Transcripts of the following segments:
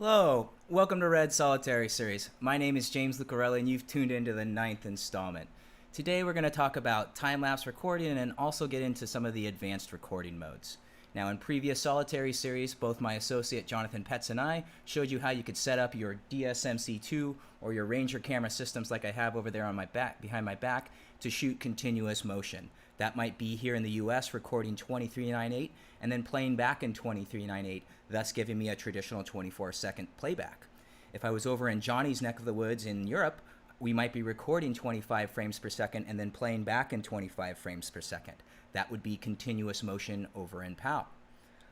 Hello, welcome to Red Solitary Series. My name is James Lucarelli and you've tuned into the 9th installment. Today we're going to talk about time-lapse recording and also get into some of the advanced recording modes. Now in previous Solitary Series, both my associate Jonathan Petz and I showed you how you could set up your DSMC2 or your RANGER camera systems like I have over there on my back, behind my back, to shoot continuous motion. That might be here in the US recording 2398 and then playing back in 2398, thus giving me a traditional 24-second playback. If I was over in Johnny's neck of the woods in Europe, we might be recording 25 frames per second and then playing back in 25 frames per second. That would be continuous motion over in PAL.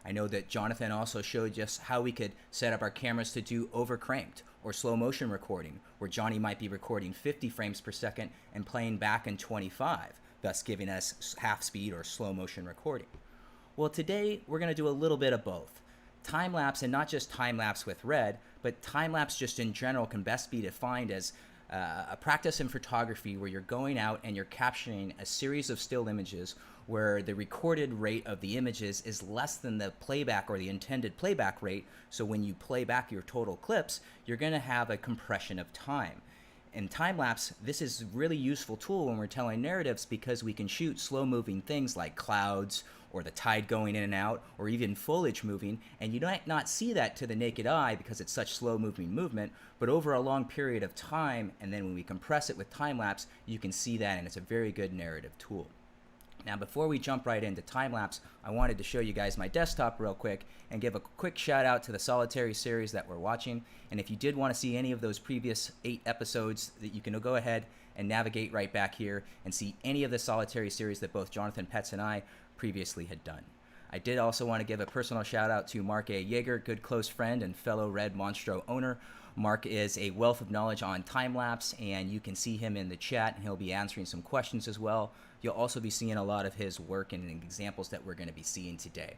I know that Jonathan also showed just how we could set up our cameras to do overcranked or slow motion recording, where Johnny might be recording 50 frames per second and playing back in 25, thus giving us half speed or slow motion recording. Well, today we're going to do a little bit of both. Time-lapse, and not just time-lapse with red, but time-lapse just in general can best be defined as a practice in photography where you're going out and you're capturing a series of still images where the recorded rate of the images is less than the playback or the intended playback rate. So when you play back your total clips, you're going to have a compression of time. In time-lapse, this is a really useful tool when we're telling narratives because we can shoot slow-moving things like clouds or the tide going in and out or even foliage moving, and you might not see that to the naked eye because it's such slow-moving movement, but over a long period of time, and then when we compress it with time-lapse, you can see that, and it's a very good narrative tool. Now, before we jump right into time-lapse, I wanted to show you guys my desktop real quick and give a quick shout out to the Solitary series that we're watching. And if you did want to see any of those previous 8 episodes, that you can go ahead and navigate right back here and see any of the Solitary series that both Jonathan Petz and I previously had done. I did also want to give a personal shout out to Mark A. Yeager, good close friend and fellow Red Monstro owner. Mark is a wealth of knowledge on time-lapse, and you can see him in the chat, and he'll be answering some questions as well. You'll also be seeing a lot of his work and examples that we're going to be seeing today.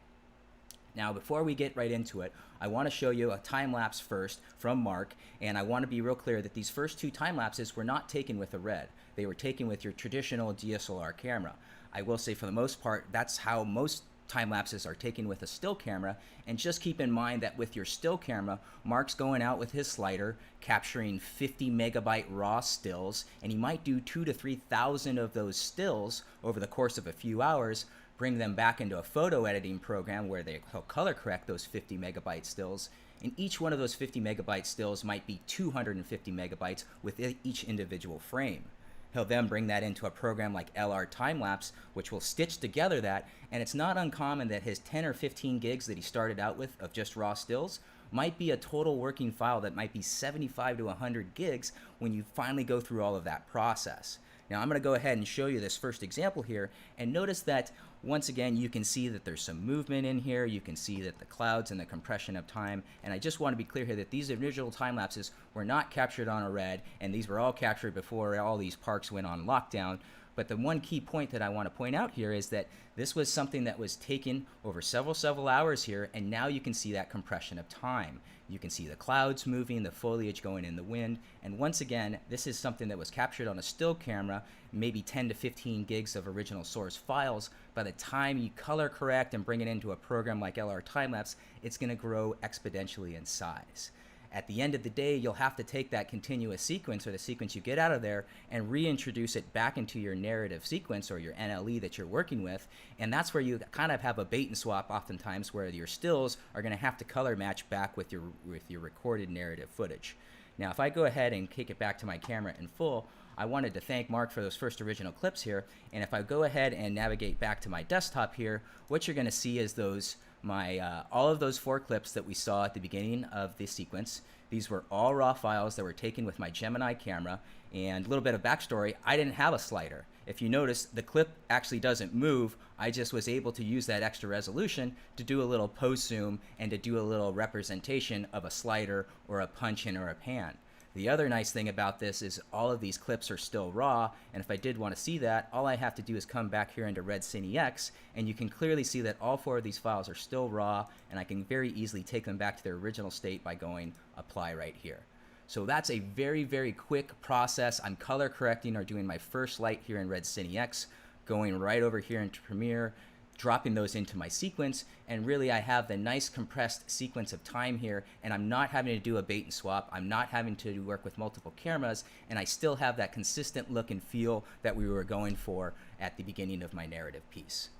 Now, before we get right into it, I want to show you a time-lapse first from Mark, and I want to be real clear that these first 2 time-lapses were not taken with a red. They were taken with your traditional DSLR camera. I will say for the most part, that's how most time-lapses are taken with a still camera, and just keep in mind that with your still camera, Mark's going out with his slider, capturing 50 megabyte raw stills, and he might do 2,000 to 3,000 of those stills over the course of a few hours, bring them back into a photo editing program where he'll color correct those 50 megabyte stills, and each one of those 50 megabyte stills might be 250 megabytes with each individual frame. He'll then bring that into a program like LR Time-Lapse, which will stitch together that, and it's not uncommon that his 10 or 15 gigs that he started out with of just raw stills might be a total working file that might be 75 to 100 gigs when you finally go through all of that process. Now I'm going to go ahead and show you this first example here, and notice that once again you can see that there's some movement in here, you can see that the clouds and the compression of time, and I just want to be clear here that these original time lapses were not captured on a red, and these were all captured before all these parks went on lockdown. But the one key point that I want to point out here is that this was something that was taken over several hours here, and now you can see that compression of time. You can see the clouds moving, the foliage going in the wind, and once again, this is something that was captured on a still camera, maybe 10 to 15 gigs of original source files. By the time you color correct and bring it into a program like LR Time-Lapse, it's going to grow exponentially in size. At the end of the day, you'll have to take that continuous sequence, or the sequence you get out of there, and reintroduce it back into your narrative sequence or your NLE that you're working with, and that's where you kind of have a bait and swap oftentimes, where your stills are going to have to color match back with your recorded narrative footage. Now, if I go ahead and kick it back to my camera in full, I wanted to thank Mark for those first original clips here, and if I go ahead and navigate back to my desktop here, what you're going to see is all of those 4 clips that we saw at the beginning of the sequence. These were all raw files that were taken with my Gemini camera, and a little bit of backstory, I didn't have a slider. If you notice, the clip actually doesn't move. I just was able to use that extra resolution to do a little post zoom and to do a little representation of a slider or a punch in or a pan. The other nice thing about this is all of these clips are still raw, and if I did want to see that, all I have to do is come back here into Red Cine X, and you can clearly see that all 4 of these files are still raw, and I can very easily take them back to their original state by going apply right here. So that's a very quick process. I'm color correcting or doing my first light here in Red Cine X, going right over here into Premiere, dropping those into my sequence, and really I have the nice compressed sequence of time here, and I'm not having to do a bait and swap, I'm not having to work with multiple cameras, and I still have that consistent look and feel that we were going for at the beginning of my narrative piece.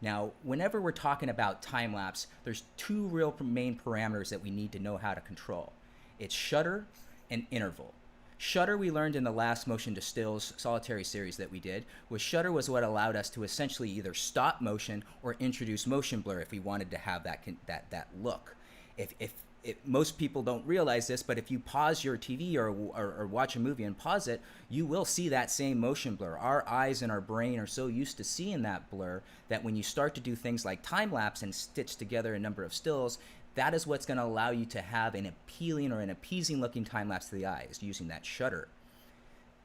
Now, whenever we're talking about time-lapse, there's two real main parameters that we need to know how to control. It's shutter and interval. Shutter, we learned in the last motion to stills solitary series that we did, shutter was what allowed us to essentially either stop motion or introduce motion blur if we wanted to have that look. If most people don't realize this, but if you pause your TV or watch a movie and pause it, you will see that same motion blur. Our eyes and our brain are so used to seeing that blur that when you start to do things like time lapse and stitch together a number of stills, that is what's going to allow you to have an appealing or an appeasing looking time lapse to the eye, is using that shutter.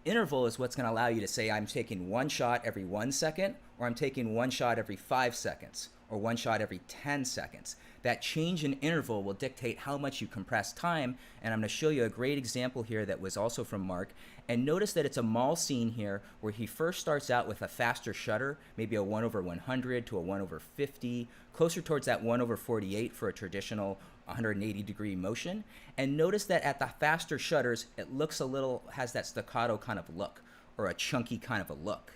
Interval is what's going to allow you to say, I'm taking one shot every 1 second, or I'm taking one shot every 5 seconds, or one shot every 10 seconds. That change in interval will dictate how much you compress time, and I'm going to show you a great example here that was also from Mark. And notice that it's a mall scene here where he first starts out with a faster shutter, maybe a 1/100 to a 1/50, closer towards that 1/48 for a traditional 180 degree motion. And notice that at the faster shutters, it looks a little, has that staccato kind of look, or a chunky kind of a look.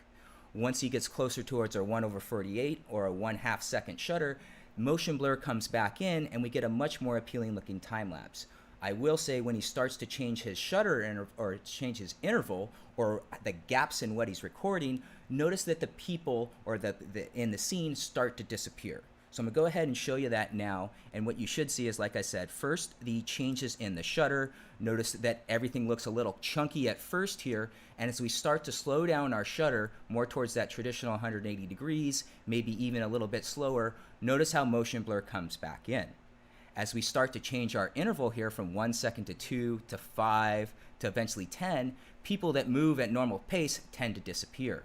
Once he gets closer towards our 1/48 or a 1/2 second shutter, motion blur comes back in and we get a much more appealing looking time lapse. I will say when he starts to change his shutter or change his interval or the gaps in what he's recording, notice that the people or the in the scene start to disappear. So I'm going to go ahead and show you that now, and what you should see is, like I said, first the changes in the shutter. Notice that everything looks a little chunky at first here, and as we start to slow down our shutter more towards that traditional 180 degrees, maybe even a little bit slower, notice how motion blur comes back in. As we start to change our interval here from 1 second to 2 to 5 to eventually 10, people that move at normal pace tend to disappear.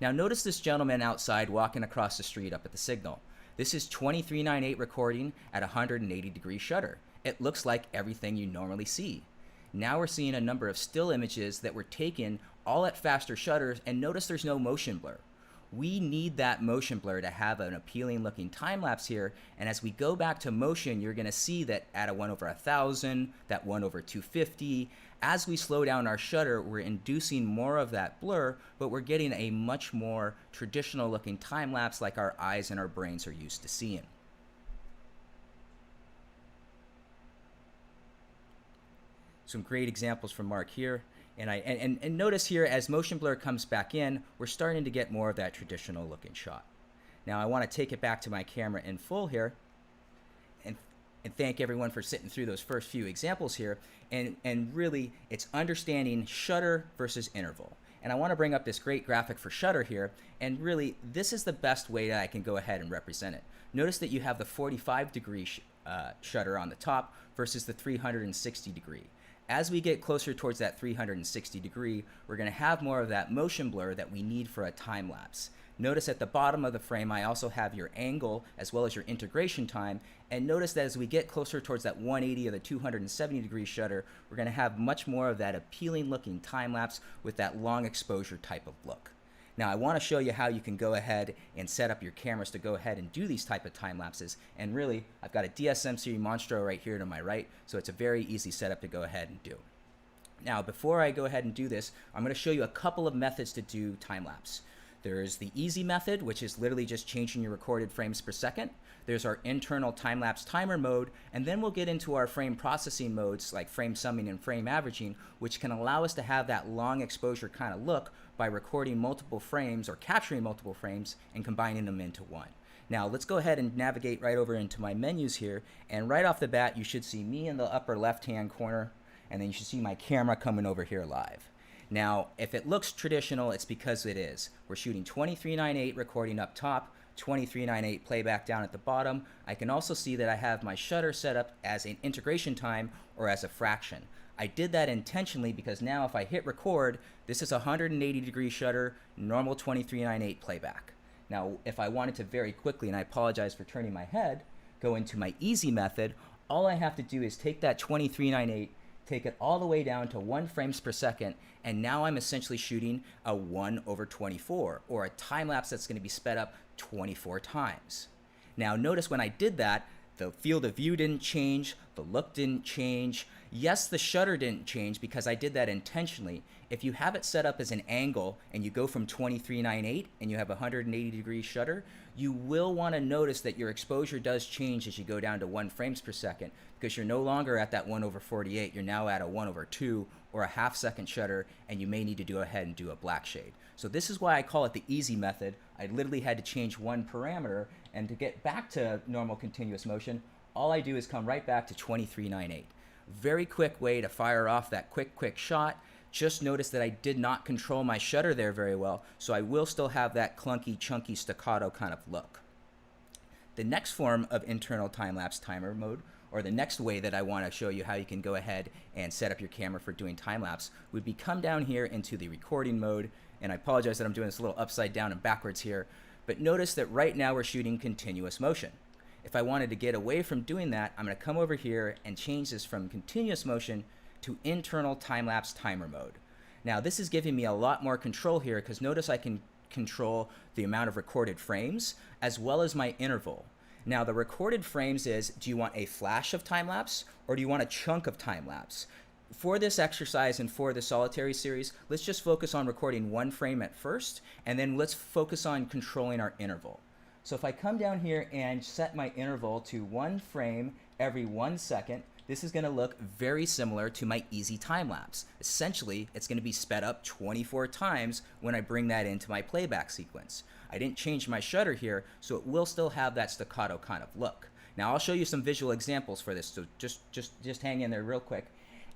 Now notice this gentleman outside walking across the street up at the signal. This is 2398 recording at 180 degree shutter. It looks like everything you normally see. Now we're seeing a number of still images that were taken all at faster shutters, and notice there's no motion blur. We need that motion blur to have an appealing looking time lapse here, and as we go back to motion, you're going to see that at a 1/1000, that 1/250, as we slow down our shutter, we're inducing more of that blur, but we're getting a much more traditional looking time lapse like our eyes and our brains are used to seeing. Some great examples from Mark here. And notice here, as motion blur comes back in, we're starting to get more of that traditional looking shot. Now I want to take it back to my camera in full here and thank everyone for sitting through those first few examples here. And really, it's understanding shutter versus interval. And I want to bring up this great graphic for shutter here, and really, this is the best way that I can go ahead and represent it. Notice that you have the 45 degree shutter on the top versus the 360 degree. As we get closer towards that 360 degree, we're going to have more of that motion blur that we need for a time lapse. Notice at the bottom of the frame, I also have your angle as well as your integration time. And notice that as we get closer towards that 180 or the 270 degree shutter, we're going to have much more of that appealing looking time lapse with that long exposure type of look. Now I want to show you how you can go ahead and set up your cameras to go ahead and do these type of time lapses. And really, I've got a DSMC Monstro right here to my right, so it's a very easy setup to go ahead and do. Now before I go ahead and do this, I'm going to show you a couple of methods to do time lapse. There's the easy method, which is literally just changing your recorded frames per second. There's our internal time-lapse timer mode, and then we'll get into our frame processing modes like frame summing and frame averaging, which can allow us to have that long exposure kind of look by recording multiple frames or capturing multiple frames and combining them into one. Now let's go ahead and navigate right over into my menus here, and right off the bat you should see me in the upper left-hand corner, and then you should see my camera coming over here live. Now, if it looks traditional, it's because it is. We're shooting 2398 recording up top, 2398 playback down at the bottom. I can also see that I have my shutter set up as an integration time or as a fraction. I did that intentionally because now if I hit record, this is a 180 degree shutter, normal 2398 playback. Now, if I wanted to very quickly, and I apologize for turning my head, go into my easy method, all I have to do is take that 2398, take it all the way down to 1 frames per second, and now I'm essentially shooting a 1/24, or a time lapse that's going to be sped up 24 times. Now notice when I did that, the field of view didn't change, the look didn't change. Yes, the shutter didn't change because I did that intentionally. If you have it set up as an angle and you go from 2398 and you have a 180-degree shutter, you will want to notice that your exposure does change as you go down to 1 frames per second, because you're no longer at that 1/48, you're now at a 1/2 or a half-second shutter, and you may need to go ahead and do a black shade. So this is why I call it the easy method. I literally had to change one parameter, and to get back to normal continuous motion, all I do is come right back to 2398. Very quick way to fire off that quick shot. Just notice that I did not control my shutter there very well, so I will still have that clunky, chunky, staccato kind of look. The next form of internal time-lapse timer mode, or the next way that I want to show you how you can go ahead and set up your camera for doing time-lapse, would be come down here into the recording mode. And I apologize that I'm doing this a little upside down and backwards here, but notice that right now we're shooting continuous motion. If I wanted to get away from doing that, I'm going to come over here and change this from continuous motion to internal time-lapse timer mode. Now this is giving me a lot more control here, because notice I can control the amount of recorded frames as well as my interval. Now the recorded frames is, do you want a flash of time-lapse or do you want a chunk of time-lapse? For this exercise and for the solitary series, let's just focus on recording 1 frame at first, and then let's focus on controlling our interval. So if I come down here and set my interval to 1 frame every 1 second, this is going to look very similar to my easy time-lapse. Essentially, it's going to be sped up 24 times when I bring that into my playback sequence. I didn't change my shutter here, so it will still have that staccato kind of look. Now I'll show you some visual examples for this, so just hang in there real quick.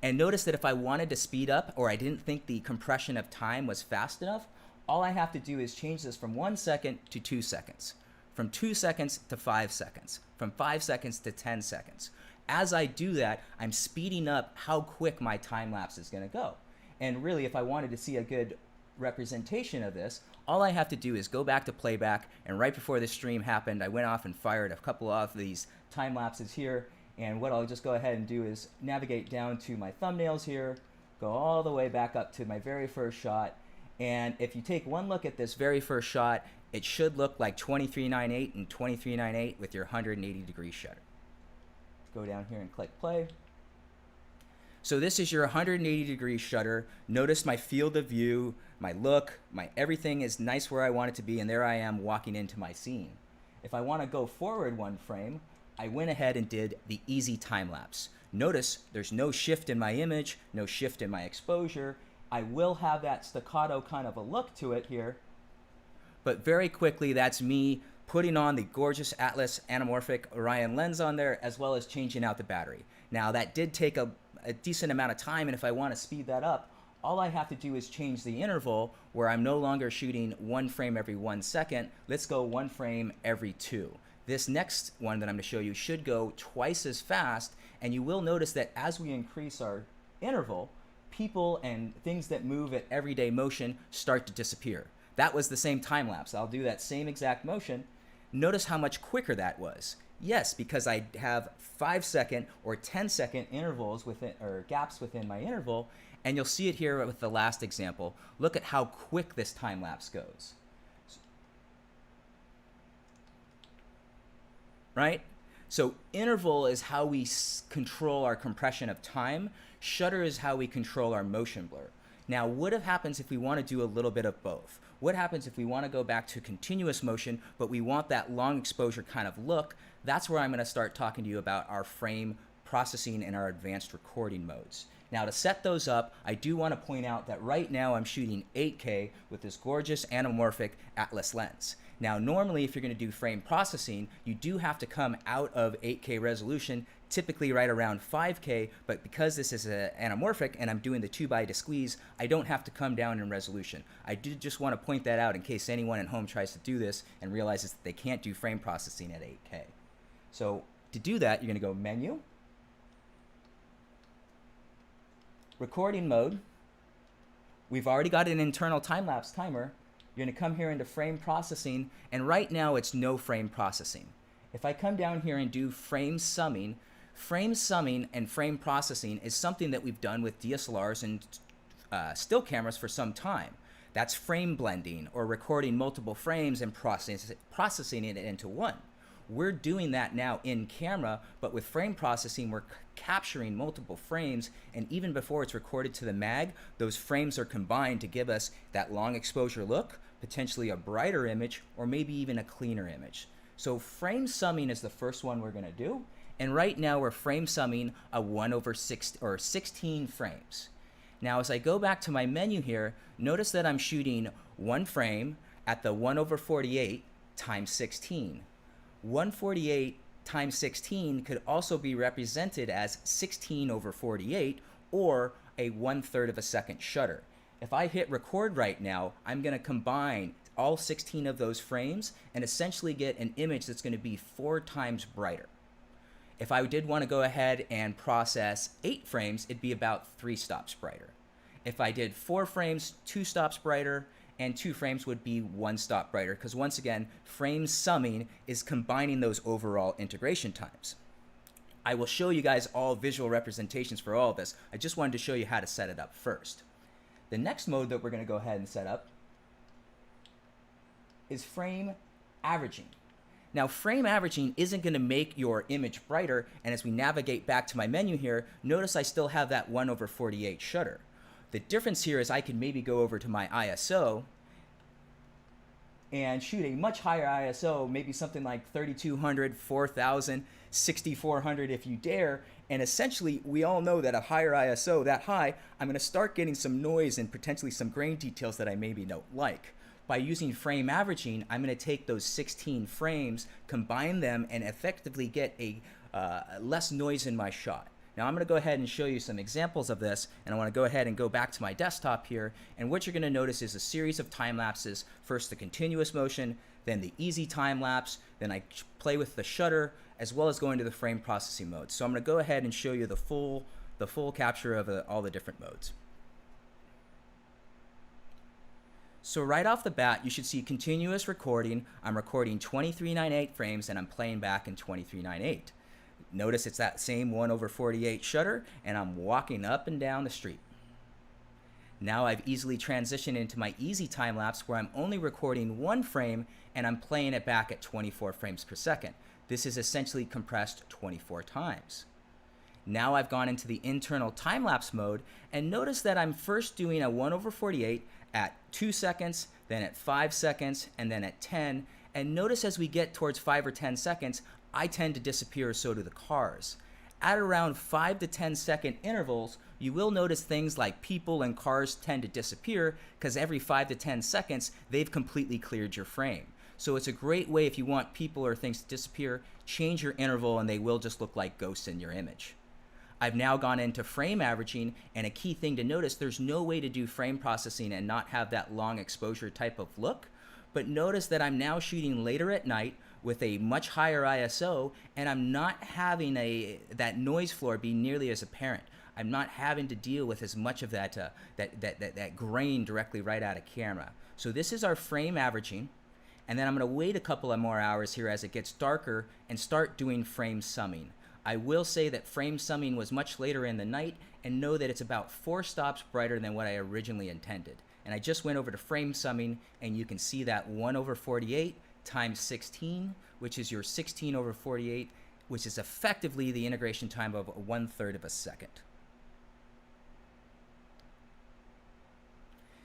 And notice that if I wanted to speed up, or I didn't think the compression of time was fast enough, all I have to do is change this from 1 second to 2 seconds, from 2 seconds to 5 seconds, from 5 seconds to 10 seconds. As I do that, I'm speeding up how quick my time lapse is going to go. And really, if I wanted to see a good representation of this, all I have to do is go back to playback, and right before this stream happened, I went off and fired a couple of these time lapses here. And what I'll just go ahead and do is navigate down to my thumbnails here, go all the way back up to my very first shot. And if you take one look at this very first shot, it should look like 2398 and 2398 with your 180-degree shutter. Go down here and click play. So this is your 180-degree shutter. Notice my field of view, my look, my everything is nice where I want it to be, and there I am walking into my scene. If I want to go forward 1 frame, I went ahead and did the easy time lapse. Notice there's no shift in my image, no shift in my exposure. I will have that staccato kind of a look to it here, but very quickly that's me putting on the gorgeous Atlas anamorphic Orion lens on there, as well as changing out the battery. Now that did take a decent amount of time, and if I want to speed that up, all I have to do is change the interval where I'm no longer shooting 1 frame every 1 second. Let's go 1 frame every 2. This next one that I'm going to show you should go twice as fast, and you will notice that as we increase our interval, people and things that move at everyday motion start to disappear. That was the same time lapse. I'll do that same exact motion. Notice how much quicker that was. Yes, because I have 5-second or 10-second intervals within, or gaps within my interval, and you'll see it here with the last example. Look at how quick this time lapse goes. Right? So interval is how we control our compression of time. Shutter is how we control our motion blur. Now, what happens if we want to do a little bit of both? What happens if we want to go back to continuous motion, but we want that long exposure kind of look? That's where I'm going to start talking to you about our frame processing and our advanced recording modes. Now, to set those up, I do want to point out that right now I'm shooting 8K with this gorgeous anamorphic Atlas lens. Now, normally, if you're going to do frame processing, you do have to come out of 8K resolution, typically right around 5K, but because this is anamorphic and I'm doing the 2x to squeeze, I don't have to come down in resolution. I do just want to point that out in case anyone at home tries to do this and realizes that they can't do frame processing at 8K. So to do that, you're going to go Menu, Recording Mode. We've already got an internal time-lapse timer. You're going to come here into frame processing, and right now it's no frame processing. If I come down here and do frame summing, Frame summing and frame processing is something that we've done with DSLRs and still cameras for some time. That's frame blending, or recording multiple frames and processing it into one. We're doing that now in camera, but with frame processing, we're capturing multiple frames, and even before it's recorded to the mag, those frames are combined to give us that long exposure look, potentially a brighter image, or maybe even a cleaner image. So frame summing is the first one we're going to do, and right now we're frame summing a 1/6 or 16 frames. Now as I go back to my menu here, notice that I'm shooting one frame at the 1/48 times 16. 148 times 16 could also be represented as 16/48, or a 1/3 of a second shutter. If I hit record right now, I'm going to combine all 16 of those frames and essentially get an image that's going to be 4 times brighter. If I did want to go ahead and process 8 frames, it'd be about 3 stops brighter. If I did 4 frames, 2 stops brighter, and 2 frames would be 1 stop brighter, because once again, frame summing is combining those overall integration times. I will show you guys all visual representations for all of this. I just wanted to show you how to set it up first. The next mode that we're going to go ahead and set up is frame averaging. Now, frame averaging isn't going to make your image brighter, and as we navigate back to my menu here, notice I still have that 1/48 shutter. The difference here is I can maybe go over to my ISO and shoot a much higher ISO, maybe something like 3200, 4000, 6400 if you dare, and essentially we all know that a higher ISO, that high, I'm going to start getting some noise and potentially some grain details that I maybe don't like. By using frame averaging, I'm going to take those 16 frames, combine them, and effectively get a less noise in my shot. Now I'm going to go ahead and show you some examples of this, and I want to go ahead and go back to my desktop here, and what you're going to notice is a series of time lapses. First the continuous motion, then the easy time lapse, then I play with the shutter, as well as go into the frame processing mode. So I'm going to go ahead and show you the full capture of all the different modes. So right off the bat, you should see continuous recording. I'm recording 2398 frames, and I'm playing back in 2398. Notice it's that same 1/48 shutter, and I'm walking up and down the street. Now I've easily transitioned into my easy time lapse, where I'm only recording 1 frame, and I'm playing it back at 24 frames per second. This is essentially compressed 24 times. Now I've gone into the internal time-lapse mode, and notice that I'm first doing a 1/48 at 2 seconds, then at 5 seconds, and then at 10. And notice as we get towards 5 or 10 seconds, I tend to disappear, so do the cars. At around 5 to 10 second intervals, you will notice things like people and cars tend to disappear, because every 5 to 10 seconds, they've completely cleared your frame. So it's a great way if you want people or things to disappear, change your interval and they will just look like ghosts in your image. I've now gone into frame averaging, and a key thing to notice, there's no way to do frame processing and not have that long exposure type of look. But notice that I'm now shooting later at night with a much higher ISO, and I'm not having that noise floor be nearly as apparent. I'm not having to deal with as much of that grain directly right out of camera. So this is our frame averaging, and then I'm going to wait a couple of more hours here as it gets darker and start doing frame summing. I will say that frame summing was much later in the night, and know that it's about 4 stops brighter than what I originally intended. And I just went over to frame summing, and you can see that 1/48 times 16, which is your 16/48, which is effectively the integration time of 1/3 of a second.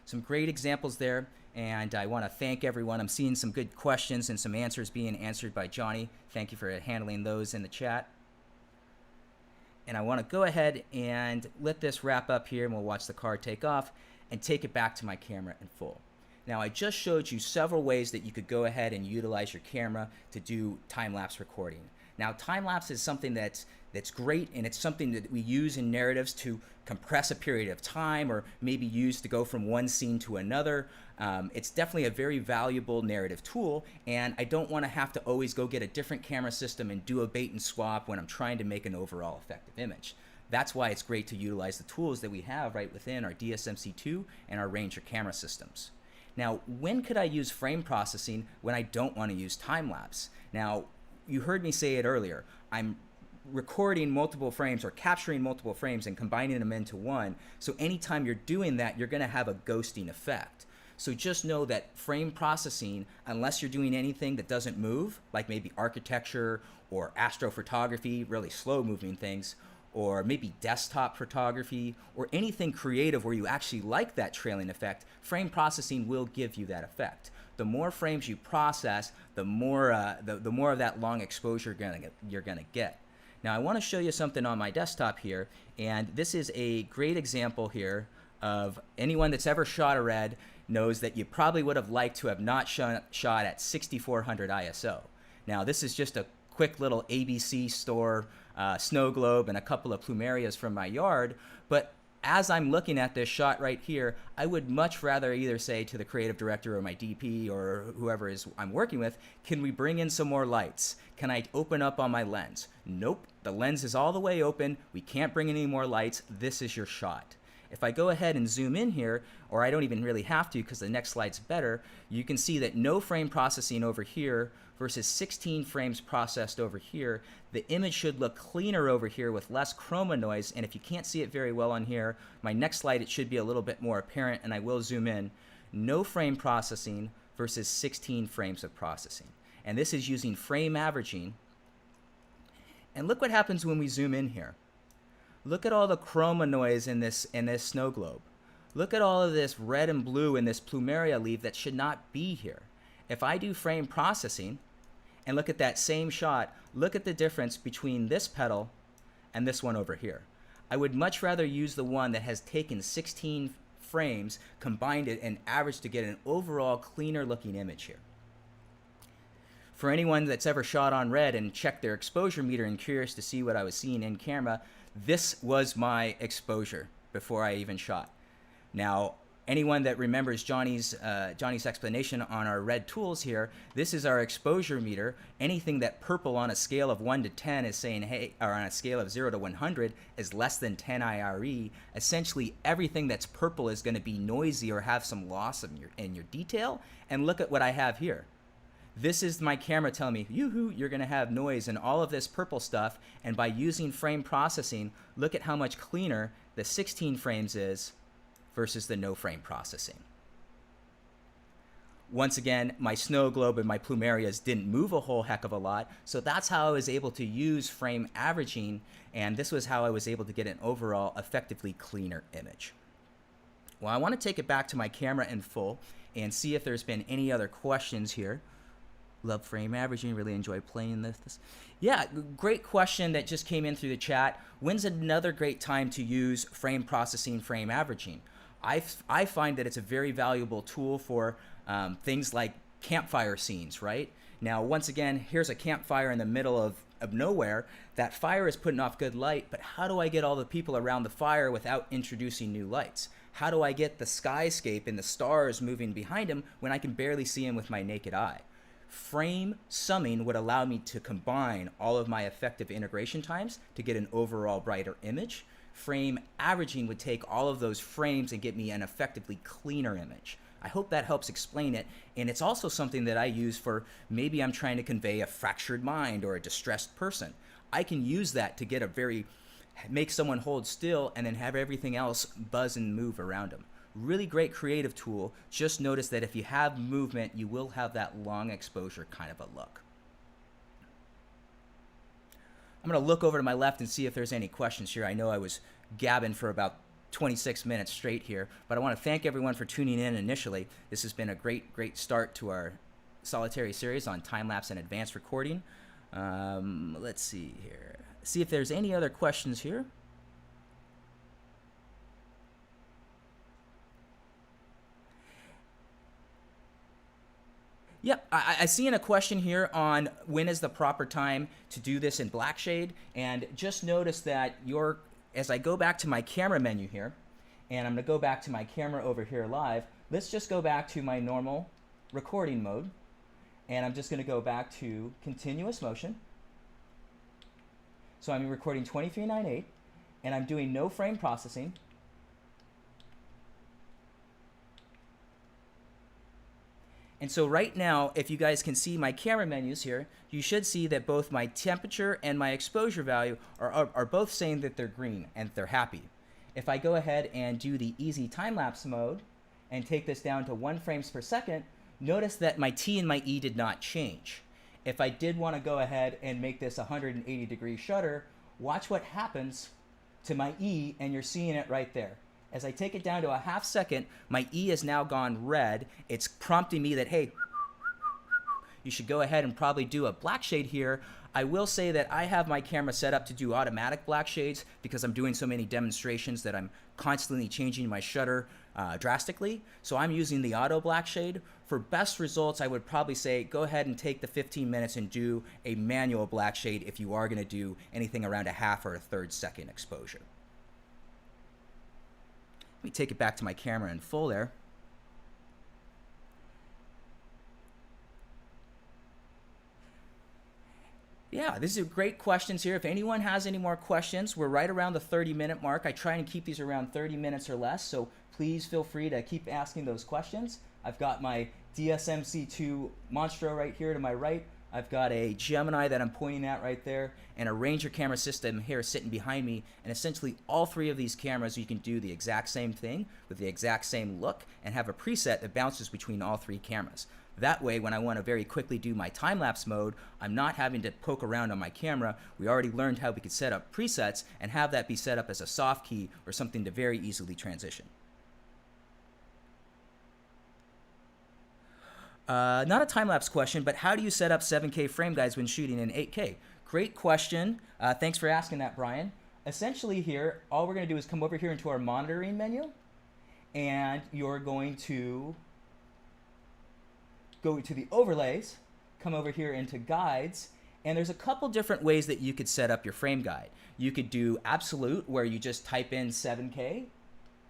Some great examples there, and I want to thank everyone. I'm seeing some good questions and some answers being answered by Johnny. Thank you for handling those in the chat. And I want to go ahead and let this wrap up here, and we'll watch the car take off and take it back to my camera in full. Now, I just showed you several ways that you could go ahead and utilize your camera to do time-lapse recording. Now, time-lapse is something that's great, and it's something that we use in narratives to compress a period of time, or maybe use to go from one scene to another. It's definitely a very valuable narrative tool, and I don't want to have to always go get a different camera system and do a bait and swap when I'm trying to make an overall effective image. That's why it's great to utilize the tools that we have right within our DSMC2 and our RANGER camera systems. Now, when could I use frame processing when I don't want to use time-lapse? Now, you heard me say it earlier. I'm recording multiple frames or capturing multiple frames and combining them into one. So anytime you're doing that, you're going to have a ghosting effect. So just know that frame processing, unless you're doing anything that doesn't move, like maybe architecture or astrophotography, really slow moving things, or maybe desktop photography, or anything creative where you actually like that trailing effect, frame processing will give you that effect. The more frames you process, the more of that long exposure you're gonna get. Now I want to show you something on my desktop here, and this is a great example here of anyone that's ever shot a red knows that you probably would have liked to have not shot at 6400 ISO. Now this is just a quick little ABC store snow globe and a couple of plumerias from my yard, but as I'm looking at this shot right here, I would much rather either say to the creative director or my DP or whoever I'm working with, can we bring in some more lights? Can I open up on my lens? Nope, the lens is all the way open. We can't bring in any more lights. This is your shot. If I go ahead and zoom in here, or I don't even really have to because the next slide's better, you can see that no frame processing over here versus 16 frames processed over here. The image should look cleaner over here with less chroma noise, and if you can't see it very well on here, my next slide it should be a little bit more apparent, and I will zoom in. No frame processing versus 16 frames of processing. And this is using frame averaging. And look what happens when we zoom in here. Look at all the chroma noise in this snow globe. Look at all of this red and blue in this plumeria leaf that should not be here. If I do frame processing and look at that same shot, look at the difference between this petal and this one over here. I would much rather use the one that has taken 16 frames, combined it, and averaged to get an overall cleaner looking image here. For anyone that's ever shot on red and checked their exposure meter and curious to see what I was seeing in camera, this was my exposure before I even shot. Now, anyone that remembers Johnny's explanation on our red tools here, this is our exposure meter. Anything that purple on a scale of 1 to 10 is saying, hey, or on a scale of 0 to 100 is less than 10 IRE. Essentially, everything that's purple is going to be noisy or have some loss in your detail. And look at what I have here. This is my camera telling me, yoo-hoo, you're going to have noise and all of this purple stuff. And by using frame processing, look at how much cleaner the 16 frames is versus the no frame processing. Once again, my snow globe and my plumerias didn't move a whole heck of a lot. So that's how I was able to use frame averaging. And this was how I was able to get an overall effectively cleaner image. Well, I want to take it back to my camera in full and see if there's been any other questions here. Love frame averaging, really enjoy playing this. Yeah, great question that just came in through the chat. When's another great time to use frame processing, frame averaging? I find that it's a very valuable tool for things like campfire scenes, right? Now, once again, here's a campfire in the middle of nowhere. That fire is putting off good light, but how do I get all the people around the fire without introducing new lights? How do I get the skyscape and the stars moving behind them when I can barely see them with my naked eye? Frame summing would allow me to combine all of my effective integration times to get an overall brighter image. Frame averaging would take all of those frames and get me an effectively cleaner image. I hope that helps explain it, and it's also something that I use for maybe I'm trying to convey a fractured mind or a distressed person. I can use that to make someone hold still and then have everything else buzz and move around them. Really great creative tool. Just notice that if you have movement, you will have that long exposure kind of a look. I'm going to look over to my left and see if there's any questions here. I know I was gabbing for about 26 minutes straight here, but I want to thank everyone for tuning in initially. This has been a great start to our solitary series on time-lapse and advanced recording. Let's see here. See if there's any other questions here. Yep, I see in a question here on when is the proper time to do this in black shade, and just notice that as I go back to my camera menu here, and I'm going to go back to my camera over here live, let's just go back to my normal recording mode, and I'm just going to go back to continuous motion. So I'm recording 2398, and I'm doing no frame processing. And so right now, if you guys can see my camera menus here, you should see that both my temperature and my exposure value are both saying that they're green and they're happy. If I go ahead and do the easy time-lapse mode and take this down to 1 frames per second, notice that my T and my E did not change. If I did want to go ahead and make this 180-degree shutter, watch what happens to my E, and you're seeing it right there. As I take it down to a half second, my E has now gone red. It's prompting me that, hey, you should go ahead and probably do a black shade here. I will say that I have my camera set up to do automatic black shades because I'm doing so many demonstrations that I'm constantly changing my shutter drastically. So I'm using the auto black shade. For best results, I would probably say go ahead and take the 15 minutes and do a manual black shade if you are going to do anything around a half or a third second exposure. Let me take it back to my camera in full there. Yeah, these are great questions here. If anyone has any more questions, we're right around the 30-minute mark. I try and keep these around 30 minutes or less, so please feel free to keep asking those questions. I've got my DSMC2 Monstro right here to my right. I've got a Gemini that I'm pointing at right there, and a Ranger camera system here sitting behind me. And essentially all 3 of these cameras, you can do the exact same thing with the exact same look and have a preset that bounces between all 3 cameras. That way, when I want to very quickly do my time-lapse mode, I'm not having to poke around on my camera. We already learned how we could set up presets and have that be set up as a soft key or something to very easily transition. Not a time-lapse question, but how do you set up 7K frame guides when shooting in 8K? Great question. Thanks for asking that, Brian. Essentially here, all we're going to do is come over here into our monitoring menu, and you're going to go to the overlays, come over here into guides, and there's a couple different ways that you could set up your frame guide. You could do absolute, where you just type in 7K,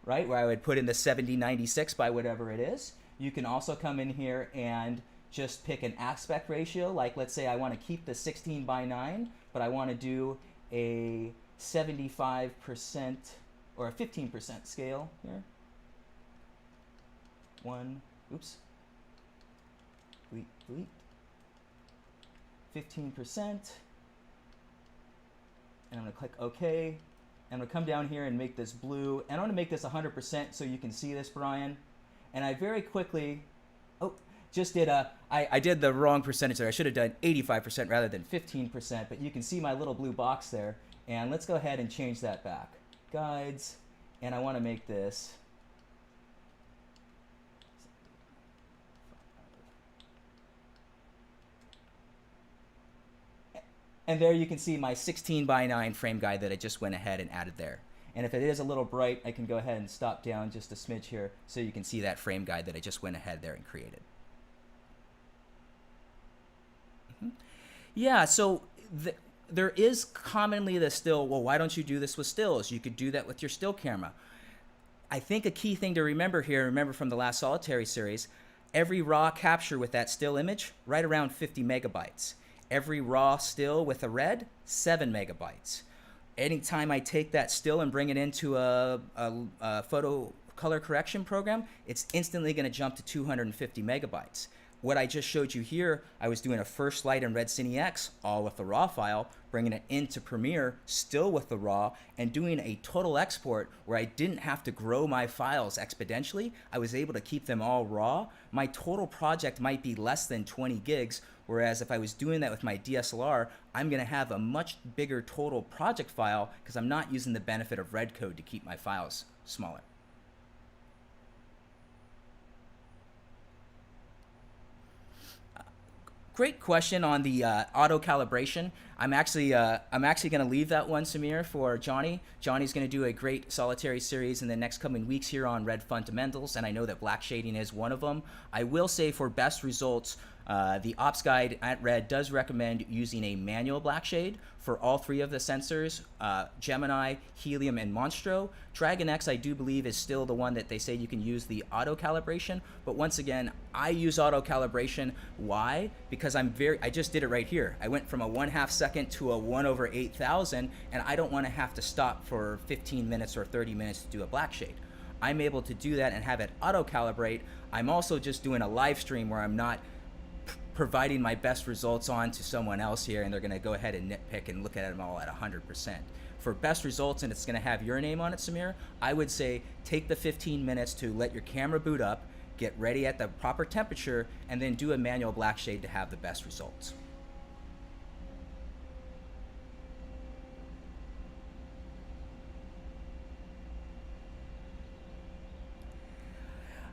right, where I would put in the 7096 by whatever it is. You can also come in here and just pick an aspect ratio, like let's say I want to keep the 16:9, but I want to do a 75% or a 15% scale here. 15%, and I'm going to click OK. I'm going to come down here and make this blue, and I'm going to make this 100% so you can see this, Brian. And I very quickly, just did I did the wrong percentage there. I should have done 85% rather than 15%, but you can see my little blue box there. And let's go ahead and change that back. Guides, and I want to make this and there you can see my 16:9 frame guide that I just went ahead and added there. And if it is a little bright, I can go ahead and stop down just a smidge here so you can see that frame guide that I just went ahead there and created. Yeah, so there is commonly the still, well, why don't you do this with stills? You could do that with your still camera. I think a key thing to remember here, remember from the last solitary series, every raw capture with that still image, right around 50 megabytes. Every raw still with a red, 7 megabytes. Anytime I take that still and bring it into a photo color correction program, it's instantly going to jump to 250 megabytes. What I just showed you here, I was doing a first light in Red Cine X, all with the raw file, bringing it into Premiere, still with the raw, and doing a total export where I didn't have to grow my files exponentially. I was able to keep them all raw. My total project might be less than 20 gigs, whereas if I was doing that with my DSLR, I'm going to have a much bigger total project file because I'm not using the benefit of red code to keep my files smaller. Great question on the auto calibration. I'm actually going to leave that one, Samir, for Johnny. Johnny's going to do a great solitary series in the next coming weeks here on red fundamentals, and I know that black shading is one of them. I will say for best results, the ops guide at Red does recommend using a manual black shade for all 3 of the sensors, Gemini, Helium, and Monstro. Dragon X, I do believe, is still the one that they say you can use the auto calibration, but once again, I use auto calibration. Why? Because I just did it right here. I went from a 1/2 second to a 1/8000, and I don't want to have to stop for 15 minutes or 30 minutes to do a black shade. I'm able to do that and have it auto-calibrate. I'm also just doing a live stream where I'm not providing my best results on to someone else here, and they're going to go ahead and nitpick and look at them all at 100%. For best results, and it's going to have your name on it, Samir, I would say take the 15 minutes to let your camera boot up, get ready at the proper temperature, and then do a manual black shade to have the best results.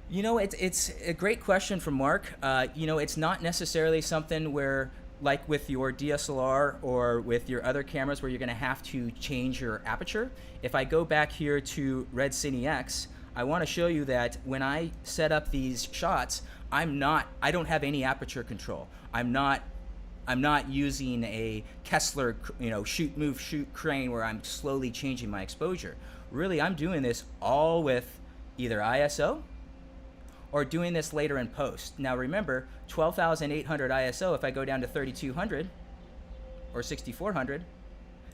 You know, it's a great question from Mark. You know, it's not necessarily something where, like with your DSLR or with your other cameras, where you're going to have to change your aperture. If I go back here to Red Cine X, I want to show you that when I set up these shots, I don't have any aperture control. I'm not using a Kessler, you know, shoot, move, shoot crane where I'm slowly changing my exposure. Really, I'm doing this all with either ISO or doing this later in post. Now remember, 12,800 ISO, if I go down to 3,200 or 6,400,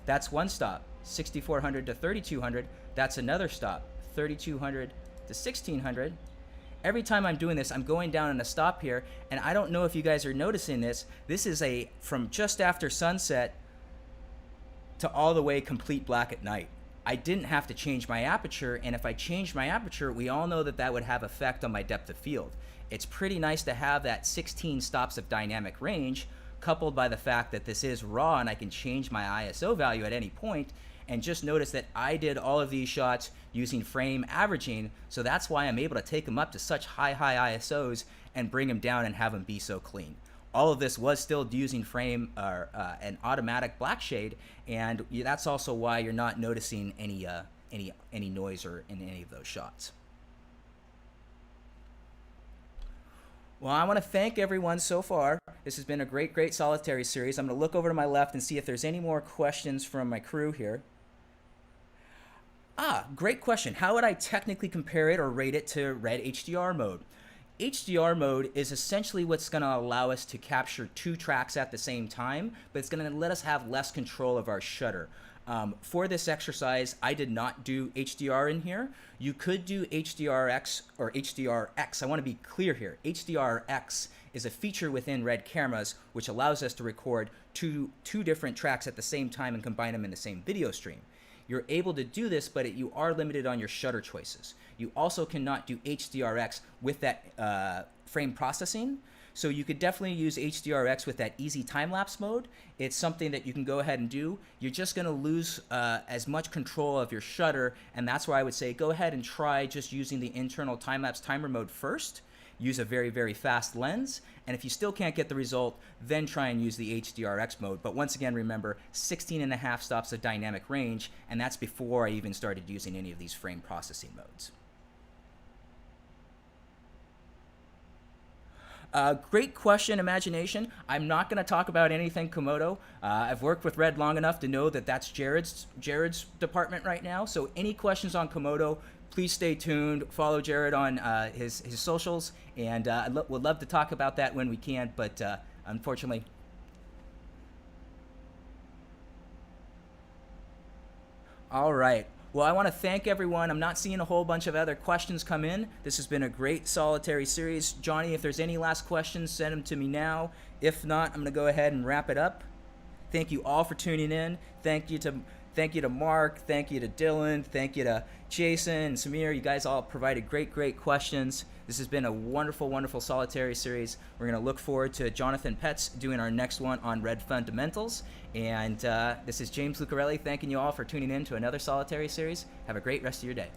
that's one stop. 6,400 to 3,200, that's another stop. 3,200 to 1,600. Every time I'm doing this, I'm going down in a stop here, and I don't know if you guys are noticing this. This is from just after sunset to all the way complete black at night. I didn't have to change my aperture, and if I changed my aperture, we all know that that would have effect on my depth of field. It's pretty nice to have that 16 stops of dynamic range, coupled by the fact that this is raw and I can change my ISO value at any point. And just notice that I did all of these shots using frame averaging, so that's why I'm able to take them up to such high ISOs and bring them down and have them be so clean. All of this was still using frame an automatic black shade, and that's also why you're not noticing any noise or in any of those shots. Well, I want to thank everyone so far. This has been a great solitary series. I'm going to look over to my left and see if there's any more questions from my crew here. Great question. How would I technically compare it or rate it to Red HDR mode? HDR mode is essentially what's going to allow us to capture two tracks at the same time, but it's going to let us have less control of our shutter. For this exercise, I did not do HDR in here. You could do HDRX or HDRX. I want to be clear here. HDRX is a feature within Red cameras which allows us to record two different tracks at the same time and combine them in the same video stream. You're able to do this, but you are limited on your shutter choices. You also cannot do HDRX with that frame processing. So you could definitely use HDRX with that easy time-lapse mode. It's something that you can go ahead and do. You're just going to lose as much control of your shutter, and that's why I would say go ahead and try just using the internal time-lapse timer mode first. Use a very fast lens, and if you still can't get the result, then try and use the HDRX mode. But once again, remember, 16.5 stops of dynamic range, and that's before I even started using any of these frame processing modes. Great question, Imagination. I'm not going to talk about anything Komodo. I've worked with Red long enough to know that that's Jared's department right now. So any questions on Komodo, please stay tuned. Follow Jared on his socials, and we'd love to talk about that when we can, but unfortunately. All right. Well, I want to thank everyone. I'm not seeing a whole bunch of other questions come in. This has been a great solitary series. Johnny, if there's any last questions, send them to me now. If not, I'm going to go ahead and wrap it up. Thank you all for tuning in. Thank you to Mark. Thank you to Dylan. Thank you to Jason and Samir. You guys all provided great questions. This has been a wonderful solitary series. We're going to look forward to Jonathan Petz doing our next one on Red fundamentals. And this is James Lucarelli thanking you all for tuning in to another solitary series. Have a great rest of your day.